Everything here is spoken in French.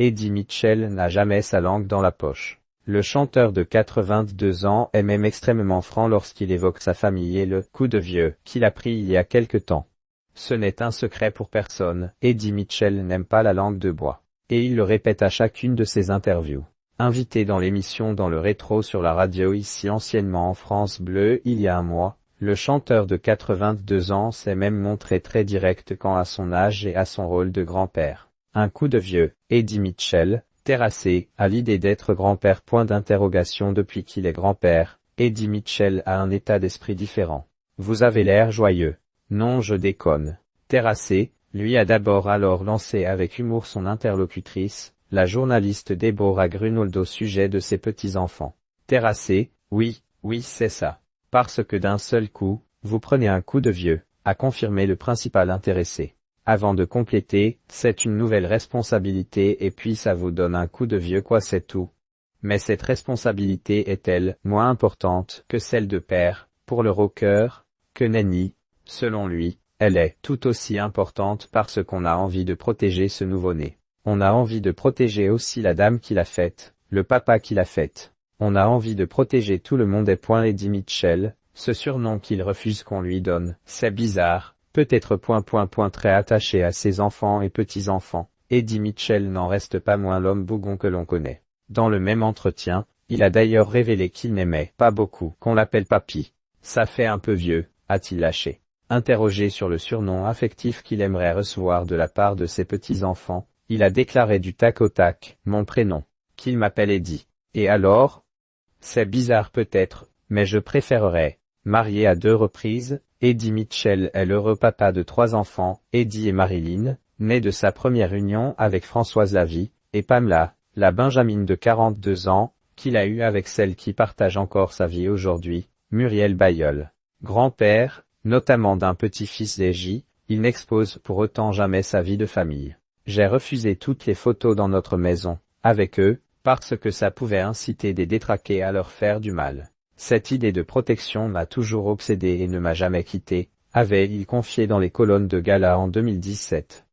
Eddie Mitchell n'a jamais sa langue dans la poche. Le chanteur de 82 ans est même extrêmement franc lorsqu'il évoque sa famille et le « coup de vieux » qu'il a pris il y a quelque temps. Ce n'est un secret pour personne, Eddie Mitchell n'aime pas la langue de bois. Et il le répète à chacune de ses interviews. Invité dans l'émission Dans le rétro sur la radio ici anciennement en France Bleu il y a un mois, le chanteur de 82 ans s'est même montré très direct quant à son âge et à son rôle de grand-père. Un coup de vieux, Eddie Mitchell, terrassé, à l'idée d'être grand-père. Depuis qu'il est grand-père, Eddie Mitchell a un état d'esprit différent. Vous avez l'air joyeux. Non, je déconne. Terrassé, lui a d'abord alors lancé avec humour son interlocutrice, la journaliste Deborah Grunwald au sujet de ses petits-enfants. Terrassé, oui, c'est ça. Parce que d'un seul coup, vous prenez un coup de vieux, a confirmé le principal intéressé. Avant de compléter, c'est une nouvelle responsabilité et puis ça vous donne un coup de vieux quoi c'est tout. Mais cette responsabilité est-elle moins importante que celle de père, pour le rocker, que nenni? Selon lui, elle est tout aussi importante parce qu'on a envie de protéger ce nouveau-né. On a envie de protéger aussi la dame qui l'a faite, le papa qui l'a faite. On a envie de protéger tout le monde. Eddie Mitchell, ce surnom qu'il refuse qu'on lui donne, c'est bizarre. Peut-être ... Très attaché à ses enfants et petits-enfants, Eddie Mitchell n'en reste pas moins l'homme bougon que l'on connaît. Dans le même entretien, il a d'ailleurs révélé qu'il n'aimait pas beaucoup qu'on l'appelle papy. Ça fait un peu vieux, a-t-il lâché. Interrogé sur le surnom affectif qu'il aimerait recevoir de la part de ses petits-enfants, il a déclaré du tac au tac, mon prénom, qu'il m'appelle Eddie. Et alors? C'est bizarre peut-être, mais je préférerais. Marié à 2 reprises, Eddie Mitchell est l'heureux papa de 3 enfants, Eddie et Marilyn, nés de sa première union avec Françoise Lavie, et Pamela, la benjamine de 42 ans, qu'il a eue avec celle qui partage encore sa vie aujourd'hui, Muriel Bayeul. Grand-père, notamment d'un petit-fils d'Eddie, il n'expose pour autant jamais sa vie de famille. J'ai refusé toutes les photos dans notre maison, avec eux, parce que ça pouvait inciter des détraqués à leur faire du mal. Cette idée de protection m'a toujours obsédé et ne m'a jamais quitté, avait-il confié dans les colonnes de Gala en 2017.